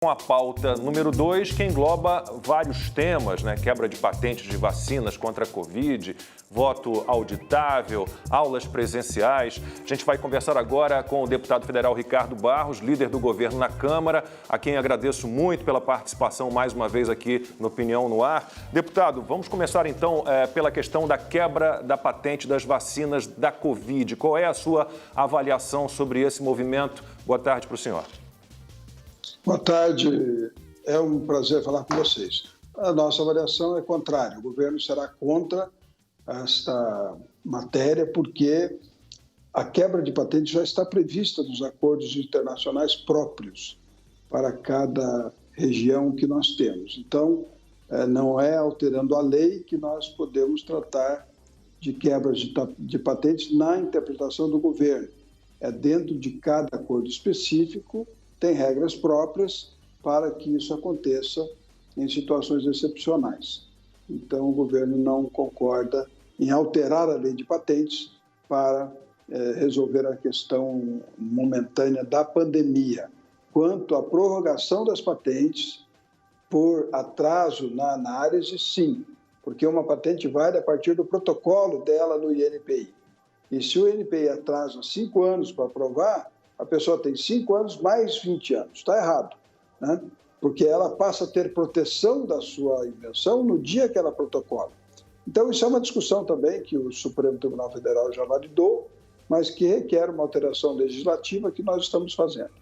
Com a pauta número 2, que engloba vários temas, né? Quebra de patentes de vacinas contra a Covid, voto auditável, aulas presenciais. A gente vai conversar agora com o deputado federal Ricardo Barros, líder do governo na Câmara, a quem agradeço muito pela participação mais uma vez aqui no Opinião no Ar. Deputado, vamos começar então pela questão da quebra da patente das vacinas da Covid. Qual é a sua avaliação sobre esse movimento? Boa tarde para o senhor. Boa tarde, é um prazer falar com vocês. A nossa avaliação é contrária, o governo será contra esta matéria porque a quebra de patente já está prevista nos acordos internacionais próprios para cada região que nós temos. Então, não é alterando a lei que nós podemos tratar de quebras de patentes na interpretação do governo. É dentro de cada acordo específico, tem regras próprias para que isso aconteça em situações excepcionais. Então, o governo não concorda em alterar a lei de patentes para resolver a questão momentânea da pandemia. Quanto à prorrogação das patentes, por atraso na análise, sim, porque uma patente vale a partir do protocolo dela no INPI. E se o INPI atrasa 5 anos para aprovar, a pessoa tem 5 anos mais 20 anos. Está errado, né? Porque ela passa a ter proteção da sua invenção no dia que ela protocola. Então, isso é uma discussão também que o Supremo Tribunal Federal já validou, mas que requer uma alteração legislativa que nós estamos fazendo.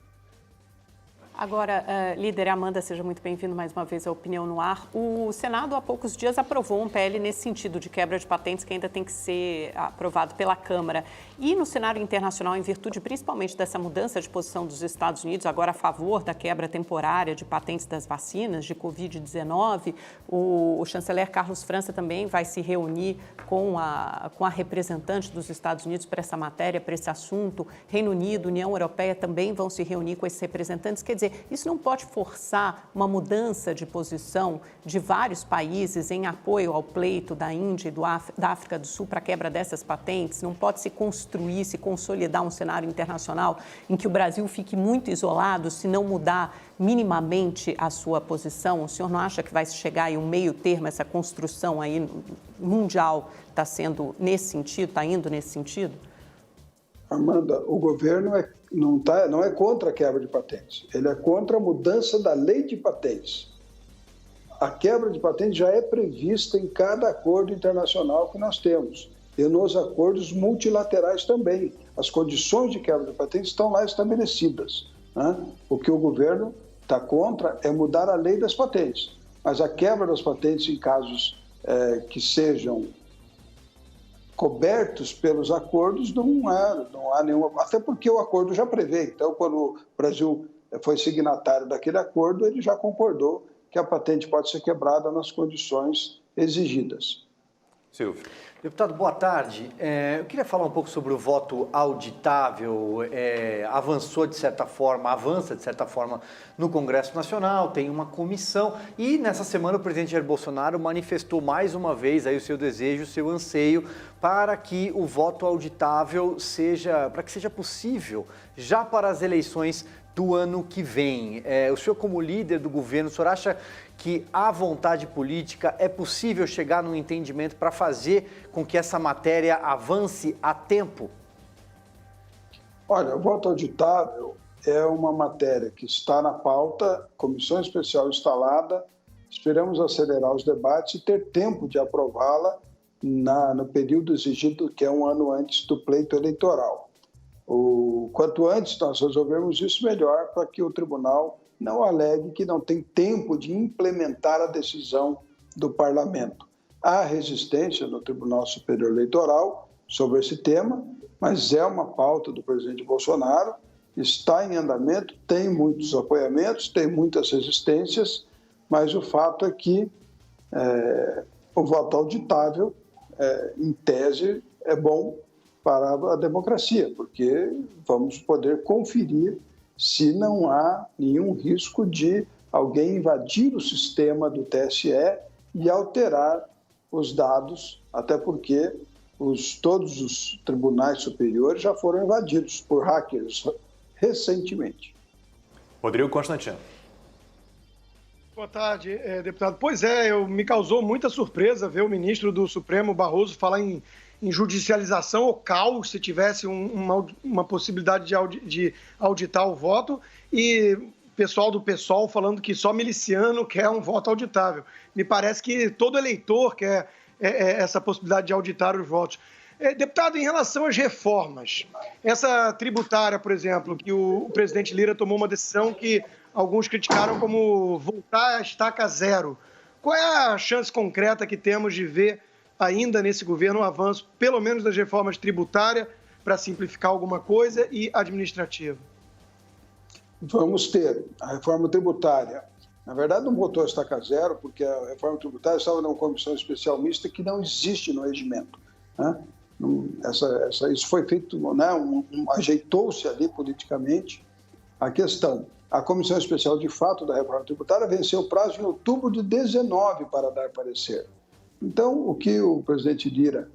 Agora, líder Amanda, seja muito bem-vindo mais uma vez à Opinião no Ar. O Senado, há poucos dias, aprovou um PL nesse sentido de quebra de patentes que ainda tem que ser aprovado pela Câmara. E no cenário internacional, em virtude principalmente dessa mudança de posição dos Estados Unidos, agora a favor da quebra temporária de patentes das vacinas de Covid-19, o chanceler Carlos França também vai se reunir com a representante dos Estados Unidos para essa matéria, para esse assunto. Reino Unido, União Europeia também vão se reunir com esses representantes. Quer dizer, isso não pode forçar uma mudança de posição de vários países em apoio ao pleito da Índia e da África do Sul para a quebra dessas patentes? Não pode se construir, se consolidar um cenário internacional em que o Brasil fique muito isolado se não mudar minimamente a sua posição? O senhor não acha que vai chegar aí um meio termo, essa construção aí mundial está sendo nesse sentido, está indo nesse sentido? Amanda, o governo não é contra a quebra de patentes, ele é contra a mudança da lei de patentes. A quebra de patentes já é prevista em cada acordo internacional que nós temos e nos acordos multilaterais também. As condições de quebra de patentes estão lá estabelecidas, né? O que o governo está contra é mudar a lei das patentes, mas a quebra das patentes em casos que sejam cobertos pelos acordos, não há nenhuma... Até porque o acordo já prevê. Então, quando o Brasil foi signatário daquele acordo, ele já concordou que a patente pode ser quebrada nas condições exigidas. Silvio. Deputado, boa tarde. Eu queria falar um pouco sobre o voto auditável. Avança de certa forma no Congresso Nacional, tem uma comissão e nessa semana o presidente Jair Bolsonaro manifestou mais uma vez aí o seu desejo, o seu anseio para que o voto auditável seja possível já para as eleições do ano que vem. O senhor, como líder do governo, o senhor acha que há vontade política, é possível chegar num entendimento para fazer com que essa matéria avance a tempo? Olha, o voto auditável é uma matéria que está na pauta, comissão especial instalada, esperamos acelerar os debates e ter tempo de aprová-la no período exigido, que é um ano antes do pleito eleitoral. Quanto antes nós resolvermos isso, melhor, para que o tribunal não alegue que não tem tempo de implementar a decisão do parlamento. Há resistência no Tribunal Superior Eleitoral sobre esse tema, mas é uma pauta do presidente Bolsonaro, está em andamento, tem muitos apoiamentos, tem muitas resistências, mas o fato é que o voto auditável, em tese, é bom para a democracia, porque vamos poder conferir se não há nenhum risco de alguém invadir o sistema do TSE e alterar os dados, até porque todos os tribunais superiores já foram invadidos por hackers recentemente. Rodrigo Constantino. Boa tarde, deputado. Pois é, me causou muita surpresa ver o ministro do Supremo, Barroso, falar em judicialização ou caos, se tivesse uma possibilidade de auditar o voto, e o pessoal do PSOL falando que só miliciano quer um voto auditável. Me parece que todo eleitor quer essa possibilidade de auditar os votos. Deputado, em relação às reformas, essa tributária, por exemplo, que o presidente Lira tomou uma decisão que alguns criticaram como voltar à estaca zero. Qual é a chance concreta que temos de ver ainda nesse governo um avanço, pelo menos das reformas tributárias, para simplificar alguma coisa, e administrativa? Vamos ter a reforma tributária. Na verdade, não voltou à estaca zero, porque a reforma tributária estava numa comissão especial mista que não existe no regimento, né? Isso foi feito, né? Ajeitou-se ali politicamente a questão. A comissão especial, de fato, da reforma tributária venceu o prazo em outubro de 2019 para dar parecer. Então, o que o presidente Lira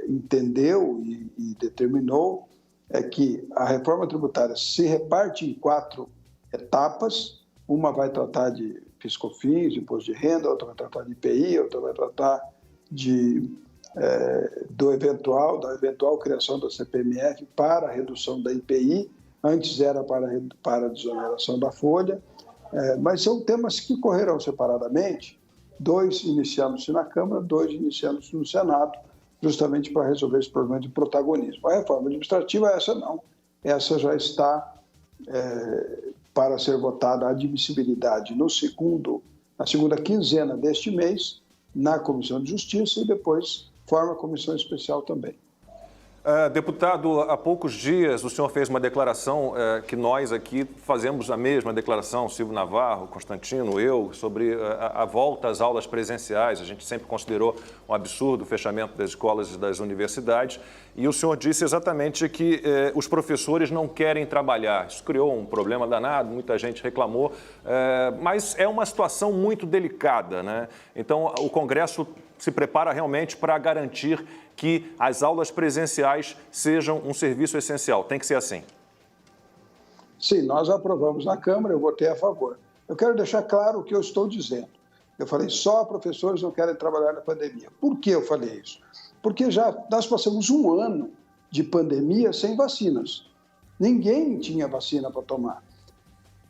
entendeu e determinou é que a reforma tributária se reparte em 4 etapas. Uma vai tratar de PIS/COFINS, imposto de renda, outra vai tratar de IPI, outra vai tratar da eventual criação da CPMF para a redução da IPI. Antes era para a desoneração da folha, mas são temas que correrão separadamente, 2 iniciando-se na Câmara, 2 iniciando-se no Senado, justamente para resolver esse problema de protagonismo. A reforma administrativa, essa não. Essa já está para ser votada a admissibilidade na segunda quinzena deste mês, na Comissão de Justiça, e depois forma a comissão especial também. Deputado, há poucos dias o senhor fez uma declaração que nós aqui fazemos a mesma declaração, Silvio Navarro, Constantino, eu, sobre a volta às aulas presenciais. A gente sempre considerou um absurdo o fechamento das escolas e das universidades, e o senhor disse exatamente que os professores não querem trabalhar. Isso criou um problema danado, muita gente reclamou, mas é uma situação muito delicada, né? Então, o Congresso se prepara realmente para garantir que as aulas presenciais sejam um serviço essencial. Tem que ser assim. Sim, nós aprovamos na Câmara, eu votei a favor. Eu quero deixar claro o que eu estou dizendo. Eu falei, só professores não querem trabalhar na pandemia. Por que eu falei isso? Porque nós passamos um ano de pandemia sem vacinas. Ninguém tinha vacina para tomar.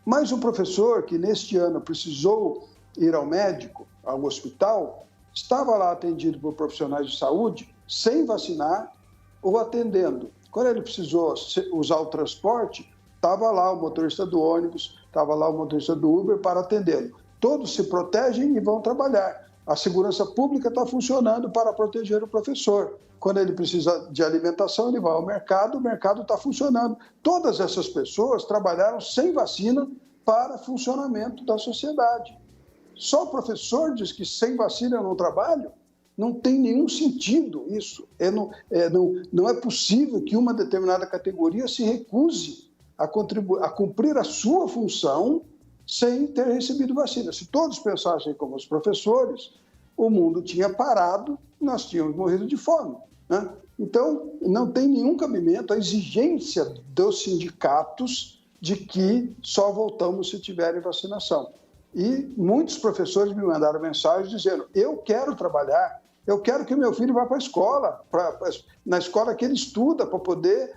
Mas o professor que neste ano precisou ir ao médico, ao hospital, estava lá atendido por profissionais de saúde, sem vacinar ou atendendo. Quando ele precisou usar o transporte, estava lá o motorista do ônibus, estava lá o motorista do Uber para atendê-lo. Todos se protegem e vão trabalhar. A segurança pública está funcionando para proteger o professor. Quando ele precisa de alimentação, ele vai ao mercado, o mercado está funcionando. Todas essas pessoas trabalharam sem vacina para funcionamento da sociedade. Só o professor diz que sem vacina eu não trabalho? Não tem nenhum sentido isso. Não é possível que uma determinada categoria se recuse a cumprir a sua função sem ter recebido vacina. Se todos pensassem como os professores, o mundo tinha parado, nós tínhamos morrido de fome, né? Então, não tem nenhum cabimento a exigência dos sindicatos de que só voltamos se tiverem vacinação. E muitos professores me mandaram mensagem dizendo, eu quero trabalhar, eu quero que meu filho vá para a escola, na escola que ele estuda, para poder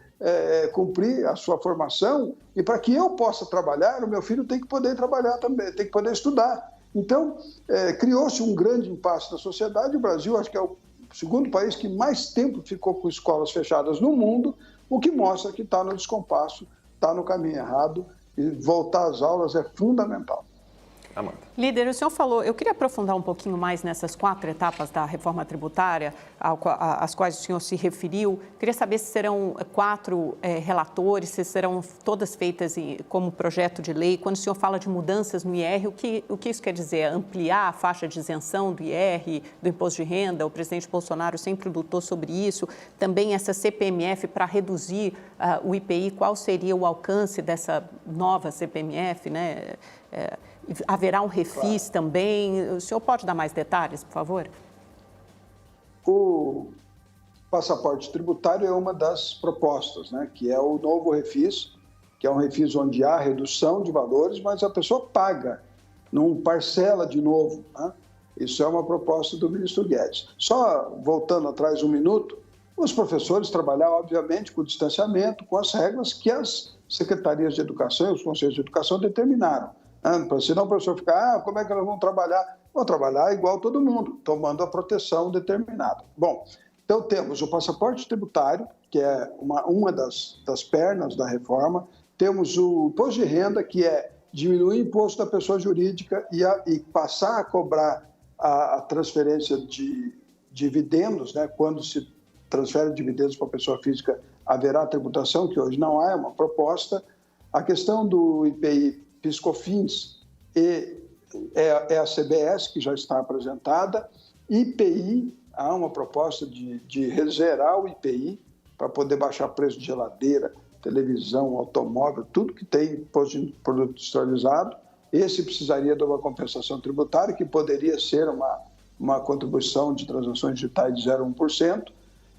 cumprir a sua formação, e para que eu possa trabalhar, o meu filho tem que poder trabalhar também, tem que poder estudar. Então, criou-se um grande impasse na sociedade. O Brasil, acho que é o segundo país que mais tempo ficou com escolas fechadas no mundo, o que mostra que está no descompasso, está no caminho errado, e voltar às aulas é fundamental. Amanda. Líder, o senhor falou, eu queria aprofundar um pouquinho mais nessas 4 etapas da reforma tributária, às quais o senhor se referiu. Queria saber se serão 4 relatores, se serão todas feitas como projeto de lei. Quando o senhor fala de mudanças no IR, o que isso quer dizer? Ampliar a faixa de isenção do IR, do imposto de renda? O presidente Bolsonaro sempre lutou sobre isso. Também essa CPMF para reduzir o IPI, qual seria o alcance dessa nova CPMF, né? Haverá um refis também? O senhor pode dar mais detalhes, por favor? O passaporte tributário é uma das propostas, né? Que é o novo refis, que é um refis onde há redução de valores, mas a pessoa paga não parcela de novo, né? Isso é uma proposta do ministro Guedes. Só voltando atrás um minuto, os professores trabalhar, obviamente, com o distanciamento, com as regras que as secretarias de educação e os conselhos de educação determinaram. Senão o professor fica, como é que nós vamos trabalhar? Vão trabalhar igual todo mundo, tomando a proteção determinada. Bom, então temos o passaporte tributário, que é uma das pernas da reforma, temos o imposto de renda, que é diminuir o imposto da pessoa jurídica e passar a cobrar a transferência de dividendos, né? Quando se transfere dividendos para a pessoa física, haverá tributação, que hoje não há, é uma proposta. A questão do IPI, PIS/COFINS, é a CBS, que já está apresentada. IPI, há uma proposta de rezerar o IPI para poder baixar preço de geladeira, televisão, automóvel, tudo que tem imposto de produto industrializado. Esse precisaria de uma compensação tributária, que poderia ser uma contribuição de transações digitais de 0,1%.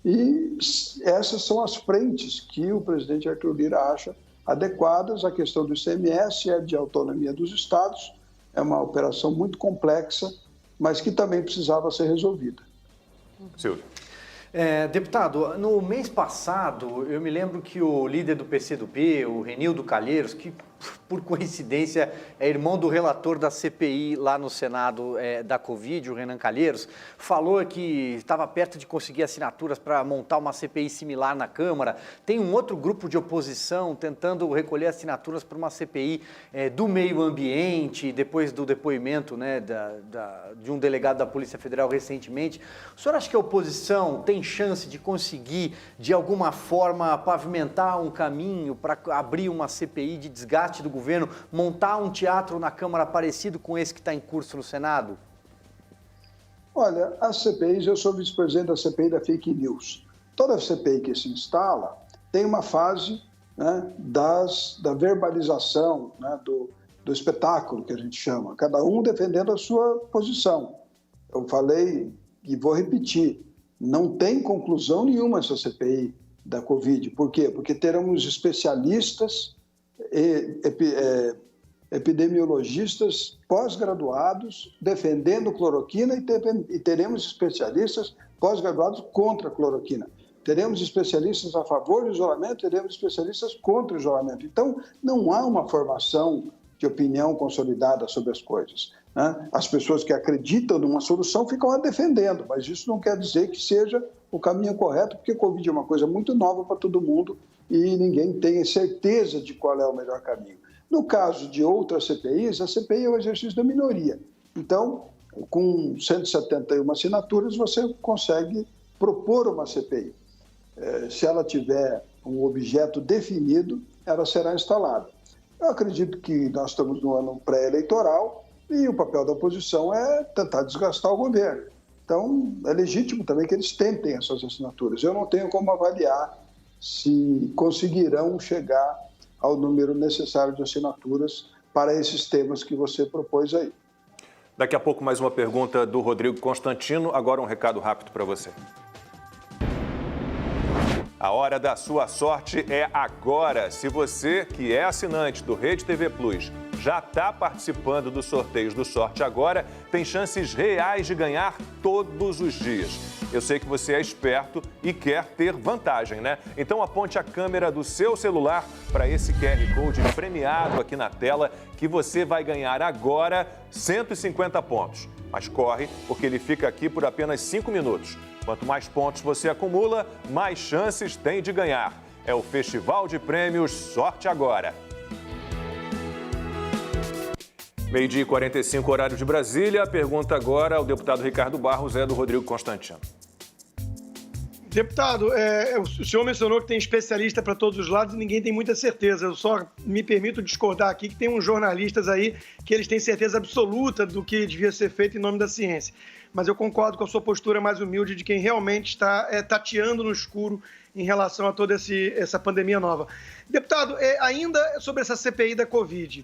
E essas são as frentes que o presidente Arthur Lira acha adequadas. A questão do ICMS é de autonomia dos estados, é uma operação muito complexa, mas que também precisava ser resolvida. Silvio. Deputado, no mês passado, eu me lembro que o líder do PCdoB, o Renildo Calheiros, que por coincidência é irmão do relator da CPI lá no Senado da Covid, o Renan Calheiros, falou que estava perto de conseguir assinaturas para montar uma CPI similar na Câmara. Tem um outro grupo de oposição tentando recolher assinaturas para uma CPI do meio ambiente, depois do depoimento, né, de um delegado da Polícia Federal recentemente. O senhor acha que a oposição tem chance de conseguir, de alguma forma, pavimentar um caminho para abrir uma CPI de desgaste do governo, montar um teatro na Câmara parecido com esse que está em curso no Senado? Olha, as CPIs, eu sou vice-presidente da CPI da fake news. Toda CPI que se instala tem uma fase, né, da verbalização, né, do espetáculo, que a gente chama, cada um defendendo a sua posição. Eu falei e vou repetir, não tem conclusão nenhuma essa CPI da Covid. Por quê? Porque teremos especialistas, epidemiologistas pós-graduados defendendo cloroquina e teremos especialistas pós-graduados contra a cloroquina. Teremos especialistas a favor do isolamento, teremos especialistas contra o isolamento. Então, não há uma formação de opinião consolidada sobre as coisas, né? As pessoas que acreditam numa solução ficam a defendendo, mas isso não quer dizer que seja o caminho correto, porque a Covid é uma coisa muito nova para todo mundo e ninguém tem certeza de qual é o melhor caminho. No caso de outras CPIs, a CPI é o exercício da minoria. Então, com 171 assinaturas, você consegue propor uma CPI. Se ela tiver um objeto definido, ela será instalada. Eu acredito que nós estamos no ano pré-eleitoral e o papel da oposição é tentar desgastar o governo. Então, é legítimo também que eles tentem essas assinaturas. Eu não tenho como avaliar se conseguirão chegar ao número necessário de assinaturas para esses temas que você propôs aí. Daqui a pouco mais uma pergunta do Rodrigo Constantino, agora um recado rápido para você. A hora da sua sorte é agora. Se você, que é assinante do Rede TV Plus, já está participando dos sorteios do Sorte Agora, tem chances reais de ganhar todos os dias. Eu sei que você é esperto e quer ter vantagem, né? Então aponte a câmera do seu celular para esse QR Code premiado aqui na tela que você vai ganhar agora 150 pontos. Mas corre, porque ele fica aqui por apenas 5 minutos. Quanto mais pontos você acumula, mais chances tem de ganhar. É o Festival de Prêmios Sorte Agora. 12h45, horário de Brasília. A pergunta agora ao deputado Ricardo Barros é do Rodrigo Constantino. Deputado, o senhor mencionou que tem especialista para todos os lados e ninguém tem muita certeza. Eu só me permito discordar aqui que tem uns jornalistas aí que eles têm certeza absoluta do que devia ser feito em nome da ciência. Mas eu concordo com a sua postura mais humilde de quem realmente está tateando no escuro em relação a toda essa pandemia nova. Deputado, ainda sobre essa CPI da Covid,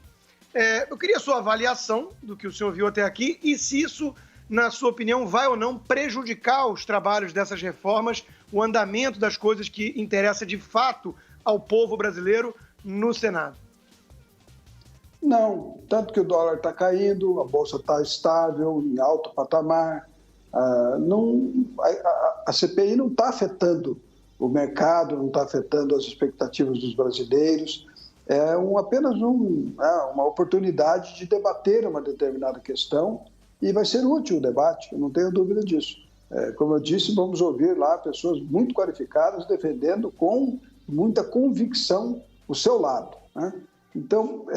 eu queria a sua avaliação do que o senhor viu até aqui e se isso, na sua opinião, vai ou não prejudicar os trabalhos dessas reformas, o andamento das coisas que interessa de fato ao povo brasileiro no Senado. Não, tanto que o dólar está caindo, a Bolsa está estável, em alto patamar. A CPI não está afetando o mercado, não está afetando as expectativas dos brasileiros. É apenas uma oportunidade de debater uma determinada questão e vai ser útil o debate, eu não tenho dúvida disso. Como eu disse, vamos ouvir lá pessoas muito qualificadas defendendo com muita convicção o seu lado, né? Então,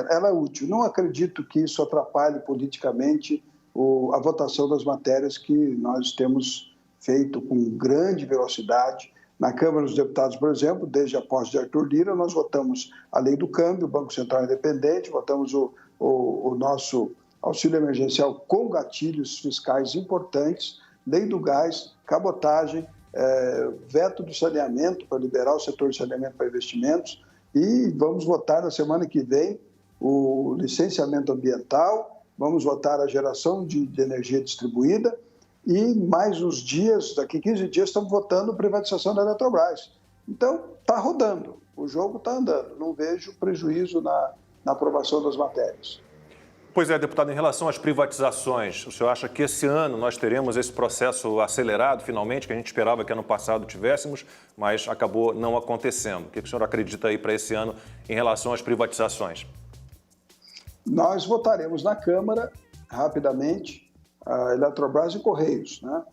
ela é útil. Não acredito que isso atrapalhe politicamente a votação das matérias que nós temos feito com grande velocidade. Na Câmara dos Deputados, por exemplo, desde a posse de Arthur Lira, nós votamos a Lei do Câmbio, o Banco Central Independente, votamos o nosso auxílio emergencial com gatilhos fiscais importantes, Lei do Gás, cabotagem, veto do saneamento para liberar o setor de saneamento para investimentos, e vamos votar na semana que vem o licenciamento ambiental, vamos votar a geração de energia distribuída e mais uns dias, daqui 15 dias, estamos votando privatização da Eletrobras. Então, está rodando, o jogo está andando, não vejo prejuízo na aprovação das matérias. Pois é, deputado, em relação às privatizações, o senhor acha que esse ano nós teremos esse processo acelerado, finalmente, que a gente esperava que ano passado tivéssemos, mas acabou não acontecendo? O que o senhor acredita aí para esse ano em relação às privatizações? Nós votaremos na Câmara, rapidamente, a Eletrobras e Correios, né?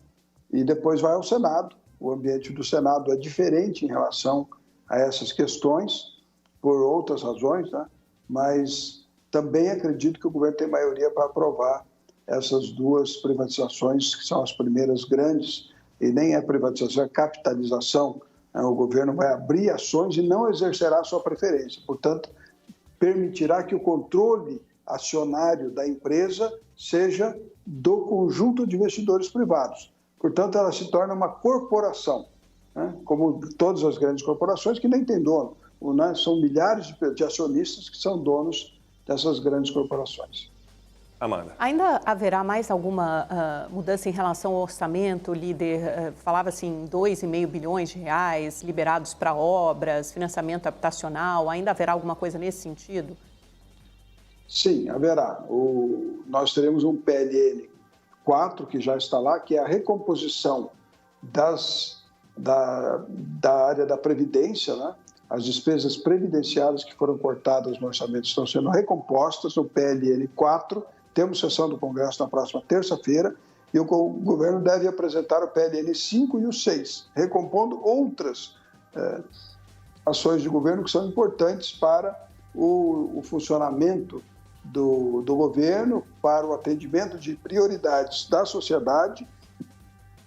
E depois vai ao Senado. O ambiente do Senado é diferente em relação a essas questões, por outras razões, né? Mas também acredito que o governo tem maioria para aprovar essas duas privatizações, que são as primeiras grandes, e nem é privatização, é capitalização. O governo vai abrir ações e não exercerá sua preferência. Portanto, permitirá que o controle acionário da empresa seja do conjunto de investidores privados. Portanto, ela se torna uma corporação, né? Como todas as grandes corporações que nem têm dono, né? São milhares de acionistas que são donos dessas grandes corporações. Amanda. Ainda haverá mais alguma mudança em relação ao orçamento, líder? Falava-se em 2,5 bilhões de reais liberados para obras, financiamento habitacional. Ainda haverá alguma coisa nesse sentido? Sim, haverá. Nós teremos um PLN 4, que já está lá, que é a recomposição da área da Previdência, né? As despesas previdenciárias que foram cortadas no orçamento estão sendo recompostas no PLN 4. Temos sessão do Congresso na próxima terça-feira e o governo deve apresentar o PLN 5 e o 6, recompondo outras ações de governo que são importantes para o funcionamento do governo, para o atendimento de prioridades da sociedade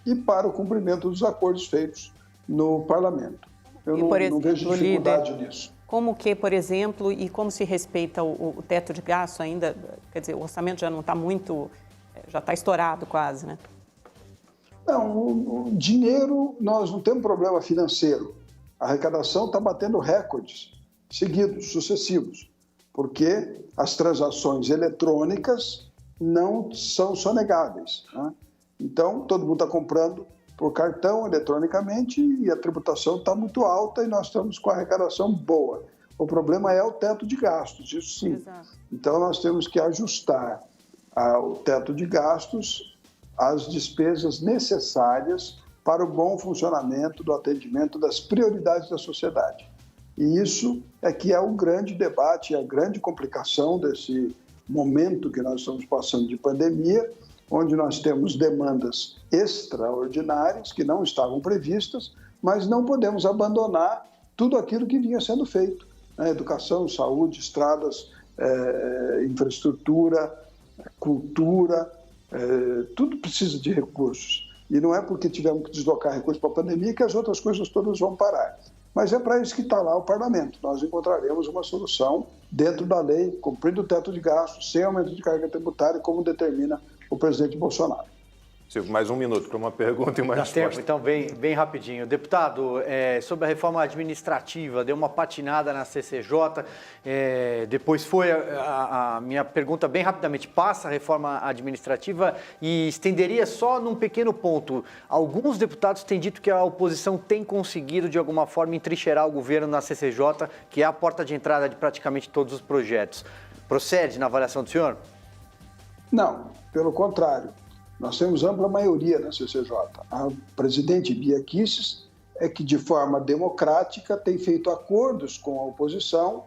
e para o cumprimento dos acordos feitos no Parlamento. Eu não vejo dificuldade nisso. Como que, por exemplo, e como se respeita o teto de gasto ainda? Quer dizer, o orçamento já não está muito, já está estourado quase, né? Não, o dinheiro, nós não temos problema financeiro. A arrecadação está batendo recordes seguidos, sucessivos, porque as transações eletrônicas não são sonegáveis, né? Então, todo mundo está comprando por cartão, eletronicamente, e a tributação está muito alta e nós estamos com a arrecadação boa. O problema é o teto de gastos, isso sim. Exato. Então, nós temos que ajustar o teto de gastos às despesas necessárias para o bom funcionamento do atendimento das prioridades da sociedade. E isso é que é o grande debate, a grande complicação desse momento que nós estamos passando de pandemia, onde nós temos demandas extraordinárias que não estavam previstas, mas não podemos abandonar tudo aquilo que vinha sendo feito, né? Educação, saúde, estradas, infraestrutura, cultura, tudo precisa de recursos. E não é porque tivemos que deslocar recursos para a pandemia que as outras coisas todas vão parar. Mas é para isso que está lá o Parlamento. Nós encontraremos uma solução dentro da lei, cumprindo o teto de gastos, sem aumento de carga tributária, como determina o presidente Bolsonaro. Silvio, mais um minuto para uma pergunta e uma resposta. Tempo, então, bem rapidinho. Deputado, sobre a reforma administrativa, deu uma patinada na CCJ, depois foi a minha pergunta bem rapidamente. Passa a reforma administrativa e estenderia só num pequeno ponto. Alguns deputados têm dito que a oposição tem conseguido, de alguma forma, entrincheirar o governo na CCJ, que é a porta de entrada de praticamente todos os projetos. Procede na avaliação do senhor? Não, pelo contrário. Nós temos ampla maioria na CCJ. A presidente Bia Kicis é que, de forma democrática, tem feito acordos com a oposição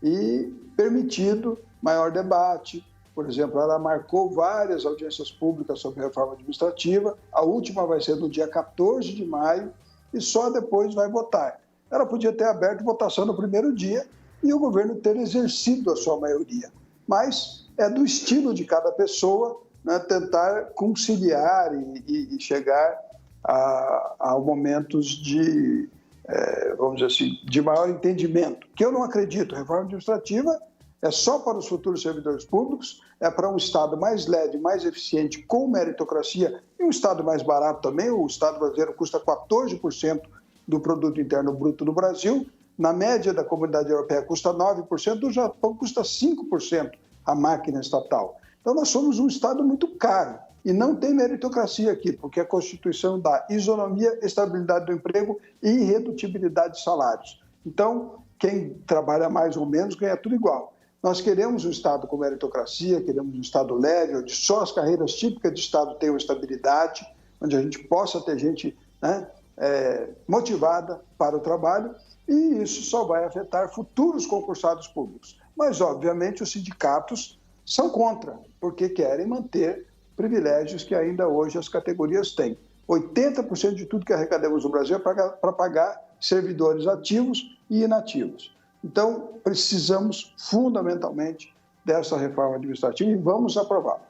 e permitido maior debate. Por exemplo, ela marcou várias audiências públicas sobre reforma administrativa. A última vai ser no dia 14 de maio e só depois vai votar. Ela podia ter aberto votação no primeiro dia e o governo ter exercido a sua maioria. Mas é do estilo de cada pessoa, né, tentar conciliar e chegar a momentos de, vamos dizer assim, de maior entendimento. Que eu não acredito. Reforma administrativa é só para os futuros servidores públicos, é para um Estado mais leve, mais eficiente, com meritocracia e um Estado mais barato também. O Estado brasileiro custa 14% do produto interno bruto do Brasil. Na média da Comunidade Europeia custa 9%, do Japão custa 5% a máquina estatal. Então nós somos um Estado muito caro e não tem meritocracia aqui, porque a Constituição dá isonomia, estabilidade do emprego e irredutibilidade de salários. Então, quem trabalha mais ou menos ganha tudo igual. Nós queremos um Estado com meritocracia, queremos um Estado leve, onde só as carreiras típicas de Estado tenham estabilidade, onde a gente possa ter gente, né, motivada para o trabalho, e isso só vai afetar futuros concursados públicos. Mas, obviamente, os sindicatos são contra, porque querem manter privilégios que ainda hoje as categorias têm. 80% de tudo que arrecadamos no Brasil é para pagar servidores ativos e inativos. Então, precisamos fundamentalmente dessa reforma administrativa e vamos aprová-la.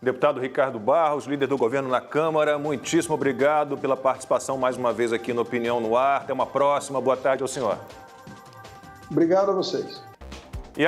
Deputado Ricardo Barros, líder do governo na Câmara, muitíssimo obrigado pela participação mais uma vez aqui no Opinião no Ar. Até uma próxima. Boa tarde ao senhor. Obrigado a vocês.